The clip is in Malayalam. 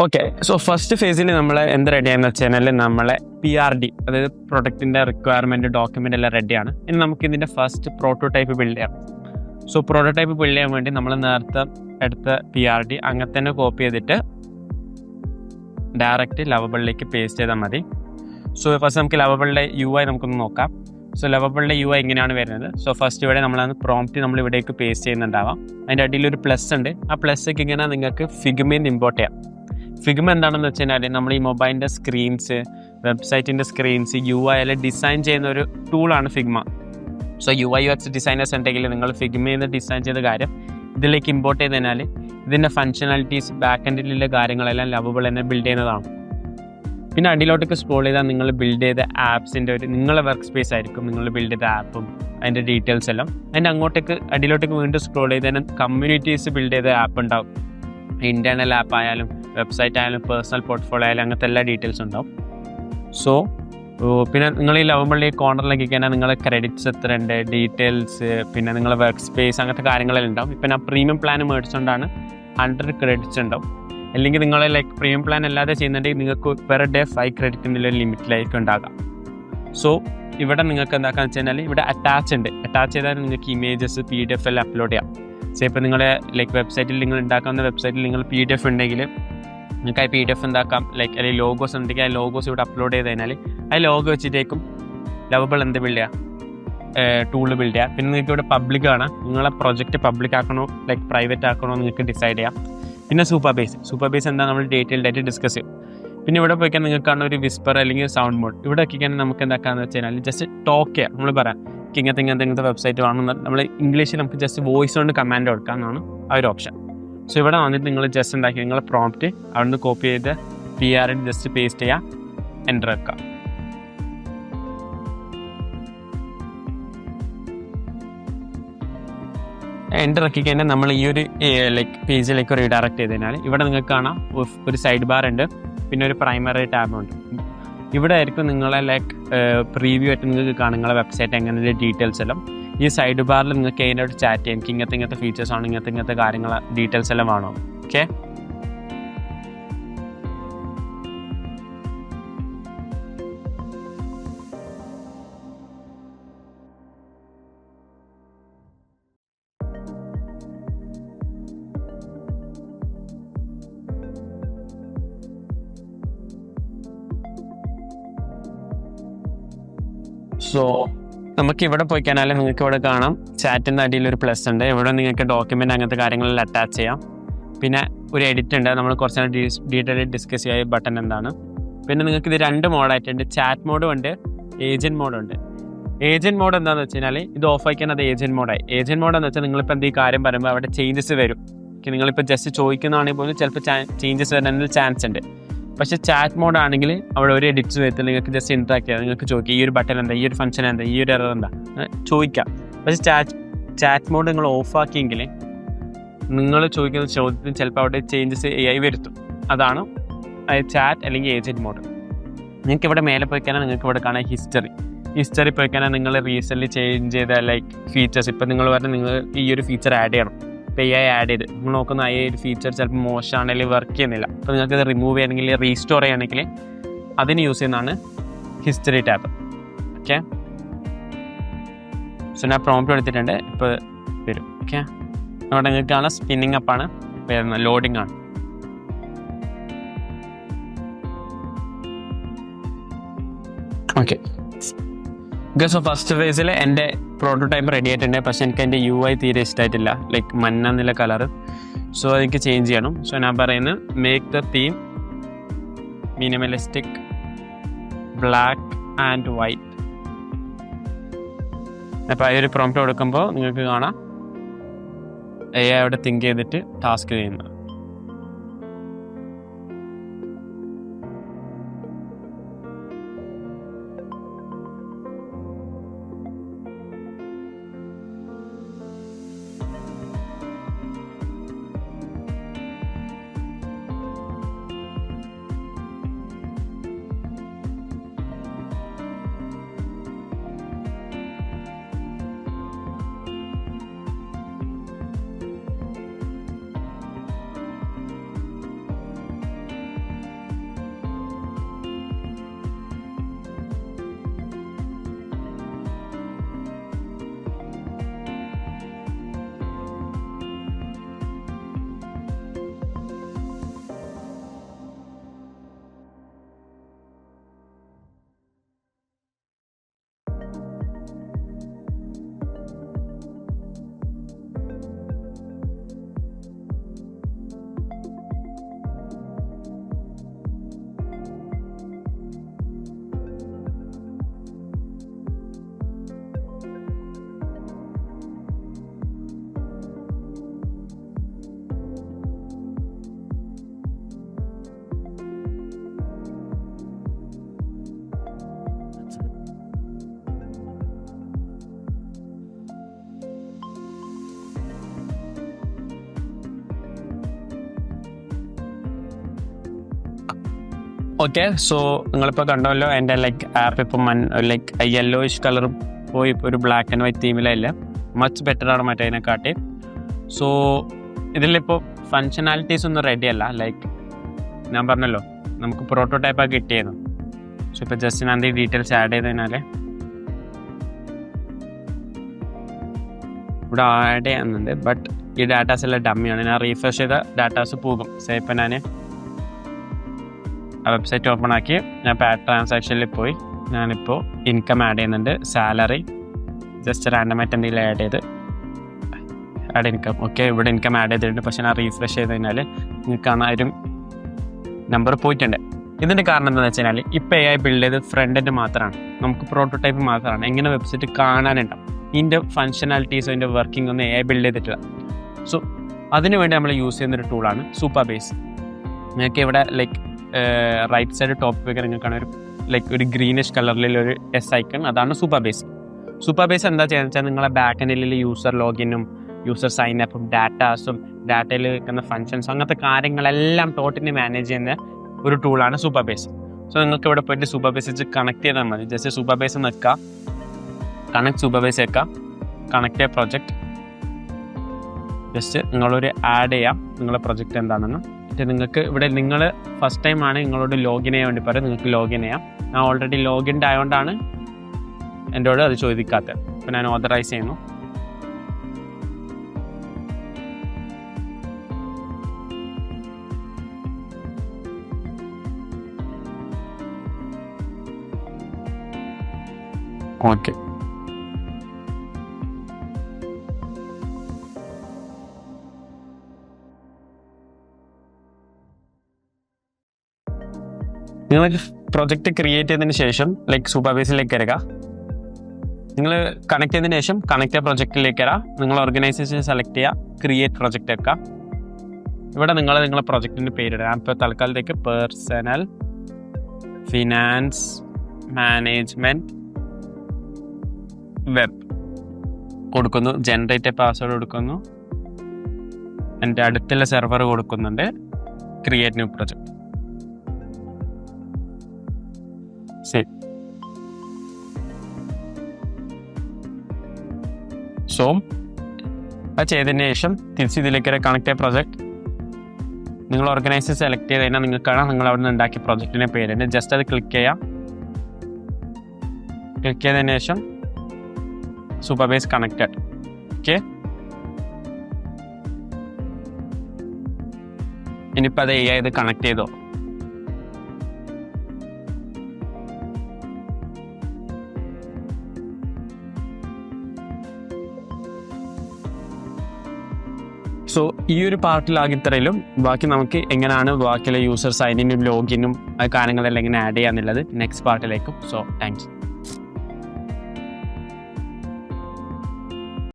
ഓക്കെ, സോ ഫസ്റ്റ് ഫേസിൽ നമ്മൾ എന്ത് റെഡിയാണെന്ന് വെച്ചാൽ നമ്മളെ PRD, അതായത് പ്രൊഡക്റ്റിൻ്റെ റിക്വയർമെൻറ്റ് ഡോക്യുമെൻ്റ് എല്ലാം റെഡിയാണ്. ഇനി നമുക്ക് ഇതിൻ്റെ ഫസ്റ്റ് പ്രോട്ടോടൈപ്പ് ബിൽഡ് ചെയ്യാം. സോ പ്രോട്ടോടൈപ്പ് ബിൽഡ് ചെയ്യാൻ വേണ്ടി നമ്മൾ നേരത്തെ എടുത്ത PRD അങ്ങനെ തന്നെ കോപ്പി ചെയ്തിട്ട് ഡയറക്റ്റ് ലവബിളിലേക്ക് പേസ്റ്റ് ചെയ്താൽ മതി. സോ ഫസ്റ്റ് നമുക്ക് ലവബിളിൻ്റെ UI നമുക്കൊന്ന് നോക്കാം. സോ ലവബിളിൻ്റെ UI എങ്ങനെയാണ് വരുന്നത്? സോ ഫസ്റ്റ് ഇവിടെ നമ്മളത് പ്രോംപ്റ്റ് നമ്മൾ ഇവിടേക്ക് പേസ്റ്റ് ചെയ്യുന്നുണ്ടാവാം. അതിൻ്റെ അടിയിലൊരു പ്ലസ് ഉണ്ട്. ആ പ്ലസ്സൊക്കെ ഇങ്ങനെ നിങ്ങൾക്ക് ഫിഗ്മയിൽ ഇമ്പോർട്ട് ചെയ്യാം. ഫിഗ്മ എന്താണെന്ന് വെച്ച് കഴിഞ്ഞാൽ നമ്മൾ ഈ മൊബൈലിൻ്റെ സ്ക്രീൻസ്, വെബ്സൈറ്റിൻ്റെ സ്ക്രീൻസ്, UI എല്ലാം ഡിസൈൻ ചെയ്യുന്ന ഒരു ടൂളാണ് ഫിഗ്മ. സോ UI/UX ഡിസൈനേഴ്സ് ഉണ്ടെങ്കിൽ നിങ്ങൾ ഫിഗ്മയിൽ നിന്ന് ഡിസൈൻ ചെയ്ത കാര്യം ഇതിലേക്ക് ഇമ്പോർട്ട് ചെയ്ത് കഴിഞ്ഞാൽ ഇതിൻ്റെ ഫങ്ഷനാലിറ്റീസ്, ബാക്ക് എൻഡിലുള്ള കാര്യങ്ങളെല്ലാം ലവബിൾ തന്നെ ബിൽഡ് ചെയ്യുന്നതാണ്. പിന്നെ അടിയിലോട്ടേക്ക് സ്ക്രോൾ ചെയ്താൽ നിങ്ങൾ ബിൽഡ് ചെയ്ത ആപ്സിൻ്റെ ഒരു നിങ്ങളുടെ വർക്ക് സ്പേസ് ആയിരിക്കും, നിങ്ങൾ ബിൽഡ് ചെയ്ത ആപ്പും അതിൻ്റെ ഡീറ്റെയിൽസ് എല്ലാം. അതിൻ്റെ അങ്ങോട്ടേക്ക് അടിയിലോട്ടേക്ക് വീണ്ടും സ്ക്രോൾ ചെയ്ത് കമ്മ്യൂണിറ്റീസ് ബിൽഡ് ചെയ്ത ആപ്പ് ഉണ്ടാവും. ഇൻറ്റേർണൽ ആപ്പ് ആയാലും വെബ്സൈറ്റ് ആയാലും പേഴ്സണൽ പോർട്ട്ഫോളിയോ ആയാലും അങ്ങനത്തെ എല്ലാ ഡീറ്റെയിൽസ് ഉണ്ടാവും. സോ പിന്നെ നിങ്ങൾ ഈ ലവബിളിൽ കോർണറിലേക്ക് കഴിഞ്ഞാൽ നിങ്ങളെ ക്രെഡിറ്റ്സ് എത്ര ഉണ്ട്, ഡീറ്റെയിൽസ്, പിന്നെ നിങ്ങളെ വർക്ക് സ്പേസ്, അങ്ങനത്തെ കാര്യങ്ങളെല്ലാം ഉണ്ടാവും. ഇപ്പം ഞാൻ പ്രീമിയം പ്ലാൻ മേടിച്ചുകൊണ്ടാണ് 100 ക്രെഡിറ്റ്സ് ഉണ്ടാവും. അല്ലെങ്കിൽ നിങ്ങൾ പ്രീമിയം പ്ലാൻ അല്ലാതെ ചെയ്യുന്നുണ്ടെങ്കിൽ നിങ്ങൾക്ക് പെർ ഡേ 5 ക്രെഡിറ്റിൻ്റെ ലിമിറ്റിലായിരിക്കും ഉണ്ടാകാം. സോ ഇവിടെ നിങ്ങൾക്ക് എന്താക്കാന്ന് വെച്ച് കഴിഞ്ഞാൽ ഇവിടെ അറ്റാച്ച് ഉണ്ട്. അറ്റാച്ച് ചെയ്താൽ നിങ്ങൾക്ക് ഇമേജസ്, PDF എല്ലാം അപ്ലോഡ് ചെയ്യാം. സോ ഇപ്പോൾ നിങ്ങളുടെ വെബ്സൈറ്റിൽ നിങ്ങൾ ഉണ്ടാക്കുന്ന വെബ്സൈറ്റിൽ നിങ്ങൾ PDF ഉണ്ടെങ്കിൽ നിങ്ങൾക്ക് ആ PDF എന്താക്കാം, അല്ലെങ്കിൽ ലോഗോസ് ഉണ്ടെങ്കിൽ ആ ലോഗോസ് ഇവിടെ അപ്ലോഡ് ചെയ്ത് കഴിഞ്ഞാൽ ആ ലോഗോ വെച്ചിട്ടേക്കും ലവബിൾ എന്ത് ബിൽഡ് ചെയ്യുക, ടൂള് ബിൽഡ് ചെയ്യുക. പിന്നെ നിങ്ങൾക്ക് ഇവിടെ പബ്ലിക് ആണ്, നിങ്ങളെ പ്രൊജക്റ്റ് പബ്ലിക് ആക്കണോ പ്രൈവറ്റ് ആക്കണോ നിങ്ങൾക്ക് ഡിസൈഡ് ചെയ്യാം. പിന്നെ സൂപ്പർ ബേസ് എന്താ നമ്മൾ ഡീറ്റെയിൽഡ് ആയിട്ട് ഡിസ്കസ് ചെയ്യും. പിന്നെ ഇവിടെ പോയിക്കാൻ നിങ്ങൾക്കാണ് ഒരു വിസ്പർ അല്ലെങ്കിൽ സൗണ്ട് മോഡ്. ഇവിടെ ഒക്കെയാണ് നമുക്ക് എന്താക്കാന്ന് വെച്ച് കഴിഞ്ഞാൽ ജസ്റ്റ് ടോക്ക് ചെയ്യാം. നമ്മൾ പറയാം ഇങ്ങനത്തെ വെബ്സൈറ്റ് വേണമെന്ന് നമ്മൾ ഇംഗ്ലീഷിൽ നമുക്ക് ജസ്റ്റ് വോയിസ് കൊണ്ട് കമാൻഡ് കൊടുക്കാമെന്നാണ് ആ ഒരു ഓപ്ഷൻ. സോ ഇവിടെ വന്നിട്ട് നിങ്ങൾ ജസ്റ്റ് എന്താക്കി നിങ്ങളെ പ്രോംപ്റ്റ് അവിടെ നിന്ന് കോപ്പി ചെയ്ത് PRD ജസ്റ്റ് പേസ്റ്റ് ചെയ്യുക, എൻ്റർ വെക്കുക. എൻ്റർ ആക്കി കഴിഞ്ഞാൽ നമ്മൾ ഈ ഒരു പേജിലേക്ക് റീഡയറക്റ്റ് ചെയ്ത് കഴിഞ്ഞാൽ ഇവിടെ നിങ്ങൾക്ക് കാണാം ഒരു സൈഡ് ബാർ ഉണ്ട്, പിന്നെ ഒരു പ്രൈമറി ടാബുണ്ട്. ഇവിടെ ആയിരിക്കും നിങ്ങളെ പ്രീവ്യൂ ആയിട്ട് നിങ്ങൾക്ക് കാണും നിങ്ങളെ വെബ്സൈറ്റ് എങ്ങനെ ഡീറ്റെയിൽസ് എല്ലാം. ഈ സൈഡ് ബാറിൽ നിങ്ങൾക്ക് അതിനോട് ചാറ്റ് ചെയ്യാം, എനിക്ക് ഇങ്ങനത്തെ ഫീച്ചേഴ്സ് ആണ്, ഇങ്ങനത്തെ കാര്യങ്ങൾ ഡീറ്റെയിൽസ് എല്ലാം വേണോ. ഓക്കെ, സോ നമുക്ക് ഇവിടെ പോയി കഴിഞ്ഞാൽ നിങ്ങൾക്ക് ഇവിടെ കാണാം ചാറ്റിൻ്റെ അടിയിൽ ഒരു പ്ലസ് ഉണ്ട്. ഇവിടെ നിങ്ങൾക്ക് ഡോക്യുമെൻ്റ് അങ്ങനത്തെ കാര്യങ്ങളെല്ലാം അറ്റാച്ച് ചെയ്യാം. പിന്നെ ഒരു എഡിറ്റ് ഉണ്ട്, നമ്മൾ കുറച്ച് ഡീറ്റെയിൽ ഡിസ്കസ് ചെയ്യാൻ ബട്ടൺ എന്താണ്. പിന്നെ നിങ്ങൾക്ക് ഇത് 2 മോഡായിട്ടുണ്ട്, ചാറ്റ് മോഡും ഉണ്ട്, ഏജൻറ്റ് മോഡും ഉണ്ട്. ഏജൻറ്റ് മോഡ് എന്താണെന്ന് വെച്ച് കഴിഞ്ഞാൽ ഇത് ഓഫ് ആക്കിയാൽ അത് ഏജൻറ്റ് മോഡായി. ഏജൻറ്റ് മോഡ് എന്ന് വെച്ചാൽ നിങ്ങളിപ്പോൾ എന്ത് ഈ കാര്യം പറയുമ്പോൾ അവിടെ ചേഞ്ചസ് വരും. നിങ്ങളിപ്പോൾ ജസ്റ്റ് ചോദിക്കുന്നതാണെങ്കിൽ പോലും ചിലപ്പോൾ ചേഞ്ചസ് വരാനുള്ള ചാൻസ് ഉണ്ട്. പക്ഷേ ചാറ്റ് മോഡ് ആണെങ്കിൽ അവിടെ ഒരു എഡിറ്റ്സ് വരത്തില്ല, നിങ്ങൾക്ക് ജസ്റ്റ് ഇൻട്രാക്ട് ചെയ്യാം. നിങ്ങൾക്ക് ചോദിക്കാം ഈ ഒരു ബട്ടൺ എന്താ, ഈ ഒരു ഫംഗ്ഷൻ എന്താ, ഈ ഒരു എറർ എന്താ ചോദിക്കാം. പക്ഷേ ചാറ്റ് മോഡ് നിങ്ങൾ ഓഫാക്കിയെങ്കിൽ നിങ്ങൾ ചോദിക്കുന്ന ചോദ്യത്തിന് ചിലപ്പോൾ അവിടെ ചേഞ്ചസ് AI വരുത്തും. അതാണ് ചാറ്റ് അല്ലെങ്കിൽ ഏജൻറ്റ് മോഡ്. നിങ്ങൾക്ക് ഇവിടെ മേലെ പോയിക്കാനാൽ നിങ്ങൾക്ക് ഇവിടെ കാണാൻ ഹിസ്റ്ററി പോയിക്കാനാൽ നിങ്ങൾ റീസെൻ്റ്ലി ചേഞ്ച് ചെയ്ത ഫീച്ചേഴ്സ്. ഇപ്പം നിങ്ങൾ പറഞ്ഞാൽ നിങ്ങൾ ഈ ഒരു ഫീച്ചർ ആഡ് ചെയ്യണം, ഇപ്പോൾ AI ആഡ് ചെയ്ത് നിങ്ങൾ നോക്കുന്ന ഈ ഒരു ഫീച്ചർ ചിലപ്പോൾ മോശമാണെങ്കിൽ വർക്ക് ചെയ്യുന്നില്ല. അപ്പോൾ നിങ്ങൾക്ക് ഇത് റിമൂവ് ചെയ്യണമെങ്കിൽ റീസ്റ്റോർ ചെയ്യണമെങ്കിൽ അതിന് യൂസ് ചെയ്യുന്നതാണ് ഹിസ്റ്ററി ടാബ്. ഓക്കെ, സോ ഞാൻ പ്രോംപ്റ്റ് എടുത്തിട്ടുണ്ട്, ഇപ്പോൾ വരും. ഓക്കെ, അവിടെ നിങ്ങൾക്ക് കാണാം സ്പിന്നിങ് അപ്പാണ് വരുന്നത്, ലോഡിംഗ് ആണ്. ഓക്കെ, സോ ഫസ്റ്റ് ഫേസിൽ എൻ്റെ പ്രോട്ടോടൈപ്പ് റെഡി ആയിട്ടുണ്ട്. പക്ഷേ എനിക്ക് എൻ്റെ UI തീരെ ഇഷ്ടമായിട്ടില്ല, മഞ്ഞ എന്നുള്ള കളറ്. സോ എനിക്ക് ചേഞ്ച് ചെയ്യണം. സോ ഞാൻ പറയുന്നത് make the theme minimalistic black and white. അപ്പോൾ ഈ ഒരു പ്രോംപ്റ്റ് കൊടുക്കുമ്പോൾ നിങ്ങൾക്ക് കാണാം AI അവിടെ തിങ്ക് ചെയ്തിട്ട് ടാസ്ക് ചെയ്യുന്നത്. ഓക്കെ, സോ നിങ്ങളിപ്പോൾ കണ്ടല്ലോ എൻ്റെ ലൈക്ക് ആപ്പ് ഇപ്പം ലൈക്ക് യെല്ലോയിഷ് കളറും പോയി ഇപ്പോൾ ഒരു ബ്ലാക്ക് ആൻഡ് വൈറ്റ് തീമിലല്ല, മച്ച് ബെറ്ററാണ് മറ്റേതിനെക്കാട്ടി. സോ ഇതിലിപ്പോൾ ഫങ്ഷനാലിറ്റീസ് ഒന്നും റെഡി അല്ല. ലൈക്ക് ഞാൻ പറഞ്ഞല്ലോ നമുക്ക് പ്രോട്ടോടൈപ്പാണ് കിട്ടിയത്. സോ ഇപ്പോൾ ജസ്റ്റ് ഞാൻ ഡീറ്റെയിൽസ് ആഡ് ചെയ്തതിനാൽ ഇവിടെ ആഡ് ചെയ്യുന്നുണ്ട്. ബട്ട് ഈ ഡാറ്റാസ് എല്ലാം ഡമ്മിയാണ്. ഞാൻ റീഫ്രഷ് ചെയ്ത ഡാറ്റാസ് പോകും. സോ ഇപ്പം ഞാൻ ആ വെബ്സൈറ്റ് ഓപ്പൺ ആക്കി ഞാൻ ട്രാൻസാക്ഷനിൽ പോയി ഞാനിപ്പോൾ ഇൻകം ആഡ് ചെയ്യുന്നുണ്ട്. സാലറി ജസ്റ്റ് റാൻഡമായിട്ട് എന്തെങ്കിലും ആഡ് ഇൻകം. ഓക്കെ, ഇവിടെ ഇൻകം ആഡ് ചെയ്തിട്ടുണ്ട്. പക്ഷേ ഞാൻ റീഫ്രഷ് ചെയ്ത് കഴിഞ്ഞാൽ നിങ്ങൾക്കാണ് ഒരു നമ്പർ പോയിട്ടുണ്ട്. ഇതിൻ്റെ കാരണം എന്താണെന്ന് വെച്ച് കഴിഞ്ഞാൽ ഇപ്പോൾ AI ബിൽഡ് ചെയ്ത് ഫ്രണ്ട് എൻഡ് മാത്രമാണ്, നമുക്ക് പ്രോട്ടോടൈപ്പ് മാത്രമാണ്. എങ്ങനെ വെബ്സൈറ്റ് കാണാനുണ്ടാവും, ഇതിൻ്റെ ഫങ്ഷനാലിറ്റീസോ ഇതിൻ്റെ വർക്കിംഗ് ഒന്നും AI ബിൽഡ് ചെയ്തിട്ടില്ല. സോ അതിനുവേണ്ടി നമ്മൾ യൂസ് ചെയ്യുന്നൊരു ടൂളാണ് സൂപ്പർബേസ്. നിങ്ങൾക്ക് ഇവിടെ ലൈക്ക് റൈറ്റ് സൈഡ് ടോപ്പ് ഒക്കെ നിങ്ങൾക്കാണ് ഒരു ഗ്രീനിഷ് കളറിലൊരു ഐക്കൺ, അതാണ് സൂപ്പർബേസ്. സൂപ്പർബേസ് എന്താ ചെയ്യുന്നത് വെച്ചാൽ നിങ്ങളെ ബാക്ക് എൻഡിൽ യൂസർ ലോഗിനും യൂസർ സൈൻ അപ്പും ഡാറ്റാസും ഡാറ്റയിൽ വെക്കുന്ന ഫങ്ഷൻസും അങ്ങനത്തെ കാര്യങ്ങളെല്ലാം ടോട്ടലി മാനേജ് ചെയ്യുന്ന ഒരു ടൂളാണ് സൂപ്പർബേസ്. സോ നിങ്ങൾക്ക് ഇവിടെ പോയിട്ട് സൂപ്പർബേസ് വെച്ച് കണക്ട് ചെയ്താൽ മതി. ജസ്റ്റ് സൂപ്പർബേസ് നിൽക്കുക, കണക്ട് സൂപ്പർബേസ് വെക്കുക, കണക്ട് ചെയ്യുക പ്രൊജക്റ്റ്. ജസ്റ്റ് നിങ്ങളൊരു ആഡ് ചെയ്യാം നിങ്ങളുടെ പ്രൊജക്റ്റ് എന്താണെന്ന്. നിങ്ങൾക്ക് ഇവിടെ നിങ്ങൾ ഫസ്റ്റ് ടൈം ആണ് നിങ്ങളോട് ലോഗിൻ ചെയ്യാൻ വേണ്ടി പറയും, നിങ്ങൾക്ക് ലോഗിൻ ചെയ്യാം. ഞാൻ ഓൾറെഡി ലോഗിൻ ആയതുകൊണ്ടാണ് എന്നോട് അത് ചോദിക്കാത്തത്. അപ്പോൾ ഞാൻ ഓതറൈസ് ചെയ്യുന്നു. ഓക്കെ, നിങ്ങൾ പ്രൊജക്റ്റ് ക്രിയേറ്റ് ചെയ്തതിന് ശേഷം ലൈക്ക് സൂപ്പർബേസിലേക്ക് വരിക. നിങ്ങൾ കണക്ട് ചെയ്തതിന് ശേഷം കണക്ട് ചെയ്ത പ്രൊജക്റ്റിലേക്ക് വരാം. നിങ്ങൾ ഓർഗനൈസേഷൻ സെലക്ട് ചെയ്യുക, ക്രിയേറ്റ് പ്രൊജക്റ്റ് വെക്കുക. ഇവിടെ നിങ്ങളെ പ്രൊജക്റ്റിൻ്റെ പേരിടുക. ഞാൻ ഇപ്പോൾ തൽക്കാലത്തേക്ക് പേഴ്സണൽ ഫിനാൻസ് മാനേജ്മെൻറ്റ് വെബ് കൊടുക്കുന്നു. ജനറേറ്റ് പാസ്വേഡ് കൊടുക്കുന്നു. എൻ്റെ അടുത്തുള്ള സെർവർ കൊടുക്കുന്നുണ്ട്. Create new project. ശരി. സോ അത് ചെയ്തതിന് ശേഷം തിരിച്ച് ഇതിലേക്ക് കണക്ട് ചെയ്ത പ്രൊജക്റ്റ് നിങ്ങൾ ഓർഗനൈസർ സെലക്ട് ചെയ്ത് കഴിഞ്ഞാൽ നിങ്ങൾക്കാണ് നിങ്ങൾ അവിടെ നിന്ന് ഉണ്ടാക്കിയ പ്രൊജക്റ്റിൻ്റെ പേര്. ജസ്റ്റ് അത് ക്ലിക്ക് ചെയ്യാം. ക്ലിക്ക് ചെയ്തതിന് ശേഷം സൂപ്പർബേസ് കണക്റ്റഡ്. ഓക്കെ, ഇനിയിപ്പോൾ അത് AI ഇത് കണക്ട് ചെയ്തോ. സോ ഈ ഒരു പാർട്ടിലാകെ ഇത്രയിലും. ബാക്കി നമുക്ക് എങ്ങനെയാണ് ബാക്കിയുള്ള യൂസർ സൈനിനും ലോഗിനും കാര്യങ്ങളെല്ലാം എങ്ങനെ ആഡ് ചെയ്യാന്നുള്ളത് നെക്സ്റ്റ് പാർട്ടിലേക്കും. So thanks.